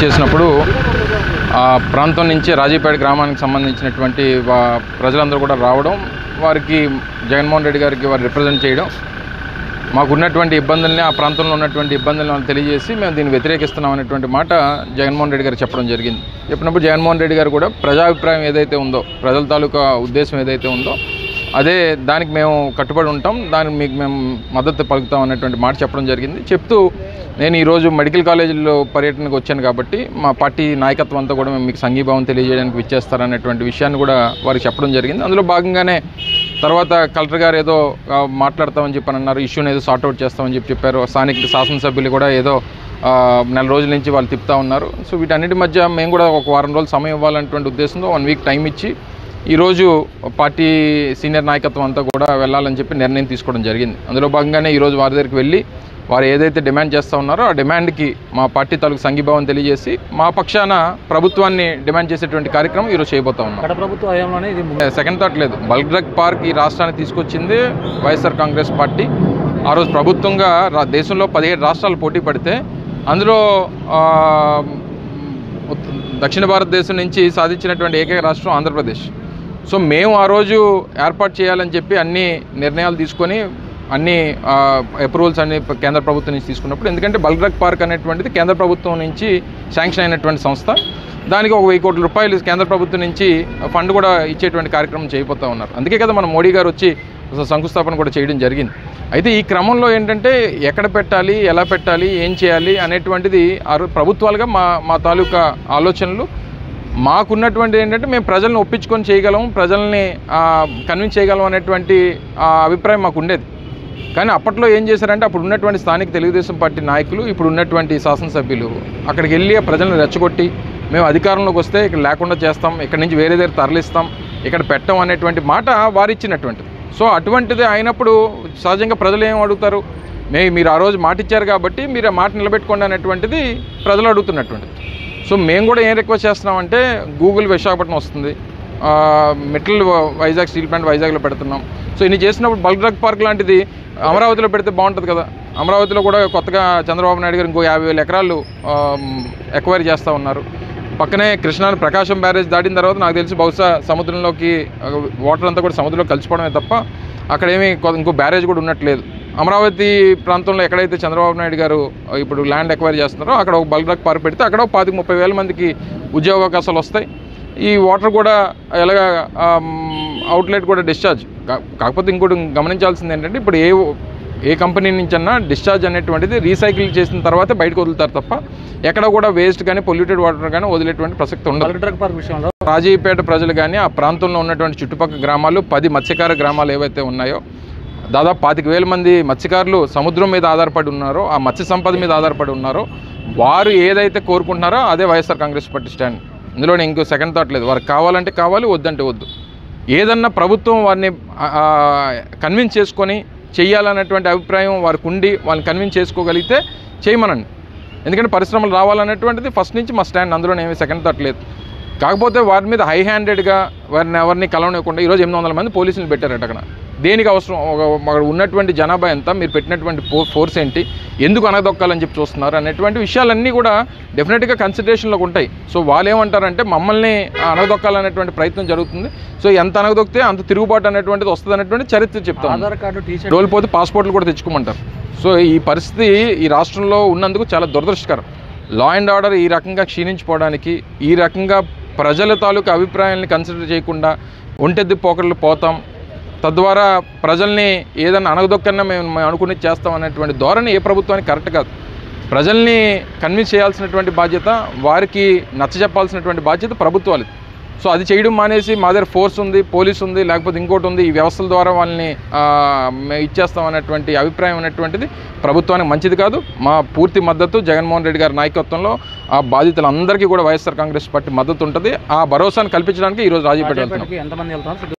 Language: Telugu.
చేసినప్పుడు ఆ ప్రాంతం నుంచి రాజీపేట గ్రామానికి సంబంధించినటువంటి ప్రజలందరూ కూడా రావడం, వారికి జగన్మోహన్ రెడ్డి గారికి వారు రిప్రజెంట్ చేయడం, మాకున్నటువంటి ఇబ్బందుల్ని, ఆ ప్రాంతంలో ఉన్నటువంటి ఇబ్బందులను తెలియజేసి మేము దీన్ని వ్యతిరేకిస్తున్నాం అనేటువంటి మాట జగన్మోహన్ రెడ్డి గారు చెప్పడం జరిగింది. చెప్పినప్పుడు జగన్మోహన్ రెడ్డి గారు కూడా ప్రజాభిప్రాయం ఏదైతే ఉందో, ప్రజల తాలూకా ఉద్దేశం ఏదైతే ఉందో అదే దానికి మేము కట్టుబడి ఉంటాం, దానికి మీకు మేము మద్దతు పలుకుతాం అనేటువంటి మాట చెప్పడం జరిగింది. చెప్తూ నేను ఈరోజు మెడికల్ కాలేజీలో పర్యటనకు వచ్చాను కాబట్టి మా పార్టీ నాయకత్వం అంతా కూడా మేము మీకు సంఘీభావం తెలియజేయడానికి విచ్చేస్తారనేటువంటి విషయాన్ని కూడా వారికి చెప్పడం జరిగింది. అందులో భాగంగానే తర్వాత కలెక్టర్ గారు ఏదో మాట్లాడతామని చెప్పని అన్నారు, ఇష్యూని ఏదో సార్ట్అవుట్ చేస్తామని చెప్పారు. స్థానిక శాసనసభ్యులు కూడా ఏదో నెల రోజుల నుంచి వాళ్ళు తిప్పుతూ ఉన్నారు. సో వీటన్నిటి మధ్య మేము కూడా ఒక వారం రోజులు సమయం ఇవ్వాలనేటువంటి ఉద్దేశంతో 1 వీక్ టైం ఇచ్చి ఈరోజు పార్టీ సీనియర్ నాయకత్వం అంతా కూడా వెళ్ళాలని చెప్పి నిర్ణయం తీసుకోవడం జరిగింది. అందులో భాగంగానే ఈరోజు వారి దగ్గరికి వెళ్ళి వారు ఏదైతే డిమాండ్ చేస్తూ ఉన్నారో ఆ డిమాండ్కి మా పార్టీ తాలూకు సంఘీభావం తెలియజేసి మా పక్షాన ప్రభుత్వాన్ని డిమాండ్ చేసేటువంటి కార్యక్రమం ఈరోజు చేయబోతా ఉన్నాం. సెకండ్ థాట్ లేదు. బల్క్ డ్రగ్ పార్క్ ఈ రాష్ట్రానికి తీసుకొచ్చింది వైఎస్ఆర్ కాంగ్రెస్ పార్టీ. ఆ రోజు ప్రభుత్వంగా దేశంలో 17 రాష్ట్రాలు పోటీ పడితే అందులో దక్షిణ భారతదేశం నుంచి సాధించినటువంటి ఏకైక రాష్ట్రం ఆంధ్రప్రదేశ్. సో మేము ఆ రోజు ఏర్పాటు చేయాలని చెప్పి అన్ని నిర్ణయాలు తీసుకొని అన్ని అప్రూవల్స్ అన్ని కేంద్ర ప్రభుత్వం నుంచి తీసుకున్నప్పుడు, ఎందుకంటే బల్క్ డ్రగ్ పార్క్ అనేటువంటిది కేంద్ర ప్రభుత్వం నుంచి శాంక్షన్ అయినటువంటి సంస్థ, దానికి ఒక 1000 కోట్ల రూపాయలు కేంద్ర ప్రభుత్వం నుంచి ఫండ్ కూడా ఇచ్చేటువంటి కార్యక్రమం చేయబోతూ ఉన్నారు. అందుకే కదా మన మోడీ గారు వచ్చి శంకుస్థాపన కూడా చేయడం జరిగింది. అయితే ఈ క్రమంలో ఏంటంటే ఎక్కడ పెట్టాలి, ఎలా పెట్టాలి, ఏం చేయాలి అనేటువంటిది ప్రభుత్వాలుగా మా తాలూకా ఆలోచనలు. మాకున్నటువంటి ఏంటంటే మేము ప్రజలను ఒప్పించుకొని చేయగలం, ప్రజల్ని కన్విన్స్ చేయగలం అనేటువంటి అభిప్రాయం మాకు ఉండేది. కానీ అప్పట్లో ఏం చేశారంటే అప్పుడు ఉన్నటువంటి స్థానిక తెలుగుదేశం పార్టీ నాయకులు, ఇప్పుడు ఉన్నటువంటి శాసనసభ్యులు అక్కడికి వెళ్ళి ప్రజలను రెచ్చగొట్టి మేము అధికారంలోకి వస్తే ఇక్కడ లేకుండా చేస్తాం, ఇక్కడ నుంచి వేరే దగ్గర తరలిస్తాం, ఇక్కడ పెట్టం అనేటువంటి మాట వారు ఇచ్చినటువంటిది. సో అటువంటిది అయినప్పుడు సహజంగా ప్రజలు ఏం అడుగుతారు, మీరు ఆ రోజు మాట ఇచ్చారు కాబట్టి మీరు ఆ మాట నిలబెట్టుకోండి అనేటువంటిది ప్రజలు అడుగుతున్నటువంటిది. సో మేము కూడా ఏం రిక్వెస్ట్ చేస్తున్నామంటే గూగుల్ విశాఖపట్నం వస్తుంది, మెటల్ వైజాగ్ స్టీల్ ప్లాంట్ వైజాగ్లో పెడుతున్నాం. సో ఇన్ని చేసినప్పుడు బల్క్ డ్రగ్ పార్క్ లాంటిది అమరావతిలో పెడితే బాగుంటుంది కదా. అమరావతిలో కూడా కొత్తగా చంద్రబాబు నాయుడు గారు ఇంకో 50,000 ఎకరాలు ఎక్వైర్ చేస్తూ ఉన్నారు. పక్కనే కృష్ణా ప్రకాశం బ్యారేజ్ దాటిన తర్వాత నాకు తెలిసి బహుశా సముద్రంలోకి వాటర్ అంతా కూడా సముద్రంలో కలిసిపోవడమే తప్ప అక్కడ ఏమీ ఇంకో బ్యారేజ్ కూడా ఉన్నట్లేదు. అమరావతి ప్రాంతంలో ఎక్కడైతే చంద్రబాబు నాయుడు గారు ఇప్పుడు ల్యాండ్ ఎక్వైర్ చేస్తున్నారో అక్కడ ఒక బల్క్ డ్రగ్ పార్క్ పెడితే అక్కడ 25,000 మందికి ఉద్యోగ అవకాశాలు వస్తాయి. ఈ వాటర్ కూడా ఎలాగా అవుట్లెట్ కూడా డిశ్చార్జ్ కాకపోతే ఇంకోటి గమనించాల్సింది ఏంటంటే ఇప్పుడు ఏ కంపెనీ నుంచి అన్నా డిశ్చార్జ్ అనేటువంటిది రీసైకిల్ చేసిన తర్వాత బయటకు వదులుతారు తప్ప ఎక్కడ కూడా వేస్ట్ కానీ పొల్యూటెడ్ వాటర్ కానీ వదిలేటువంటి ప్రసక్తి ఉండదు. రాజీపేట ప్రజలు కానీ ఆ ప్రాంతంలో ఉన్నటువంటి చుట్టుపక్కల గ్రామాలు 10 మత్స్యకార గ్రామాలు ఏవైతే ఉన్నాయో దాదాపు 25,000 మంది మత్స్యకారులు సముద్రం మీద ఆధారపడి ఉన్నారో, ఆ మత్స్య సంపద మీద ఆధారపడి ఉన్నారో, వారు ఏదైతే కోరుకుంటున్నారో అదే వైఎస్ఆర్ కాంగ్రెస్ పార్టీ స్టాండ్. ఇందులోనే ఇంకో సెకండ్ థాట్ లేదు. వారికి కావాలంటే కావాలి, వద్దంటే వద్దు. ఏదన్నా ప్రభుత్వం వారిని కన్విన్స్ చేసుకొని చెయ్యాలన్నటువంటి అభిప్రాయం వారికి ఉండి వాళ్ళని కన్విన్స్ చేసుకోగలిగితే చేయమనండి. ఎందుకంటే పరిశ్రమలు రావాలనేటువంటిది ఫస్ట్ నుంచి మా స్టాండ్. అందులోనే ఏమీ సెకండ్ థాట్ లేదు. కాకపోతే వారి మీద హై హ్యాండెడ్గా వారిని ఎవరిని కలవనివ్వకుండా ఈరోజు 800 మంది పోలీసులు పెట్టారట. అక్కడ దేనికి అవసరం? అక్కడ ఉన్నటువంటి జనాభా ఎంత, మీరు పెట్టినటువంటి ఫోర్స్ ఏంటి, ఎందుకు అనగదొక్కాలని చెప్పి చూస్తున్నారు అనేటువంటి విషయాలన్నీ కూడా డెఫినెట్గా కన్సిడరేషన్లోకి ఉంటాయి. సో వాళ్ళు ఏమంటారంటే మమ్మల్ని అనగదొక్కాలనేటువంటి ప్రయత్నం జరుగుతుంది. సో ఎంత అనగదొక్కితే అంత తిరుగుబాటు అనేటువంటిది వస్తుంది అనేటువంటి చరిత్ర చెప్తాం. ఆధార్ కార్డు రోల్పోతే పాస్పోర్ట్లు కూడా తెచ్చుకోమంటారు. సో ఈ పరిస్థితి ఈ రాష్ట్రంలో ఉన్నందుకు చాలా దురదృష్టకరం. లా అండ్ ఆర్డర్ ఈ రకంగా క్షీణించిపోవడానికి, ఈ రకంగా ప్రజల తాలూకు అభిప్రాయాలని కన్సిడర్ చేయకుండా ఒంటెద్ది పోకడలు పోతాం, తద్వారా ప్రజల్ని ఏదన్నా అనగదొక్కన్నా మేము అనుకుని చేస్తాం అనేటువంటి ధోరణి ఏ ప్రభుత్వానికి కరెక్ట్ కాదు. ప్రజల్ని కన్విన్స్ చేయాల్సినటువంటి బాధ్యత, వారికి నచ్చజెప్పాల్సినటువంటి బాధ్యత ప్రభుత్వాలు. సో అది చేయడం మానేసి మా దగ్గర ఫోర్స్ ఉంది, పోలీస్ ఉంది, లేకపోతే ఇంకోటి ఉంది, ఈ వ్యవస్థల ద్వారా వాళ్ళని ఇచ్చేస్తాం అనేటువంటి అభిప్రాయం అనేటువంటిది ప్రభుత్వానికి మంచిది కాదు. మా పూర్తి మద్దతు జగన్మోహన్ రెడ్డి గారి నాయకత్వంలో ఆ బాధితులందరికీ కూడా వైఎస్ఆర్ కాంగ్రెస్ పార్టీ మద్దతు ఉంటుంది. ఆ భరోసాను కల్పించడానికి ఈరోజు రాజీపేట వెళ్తున్నాం.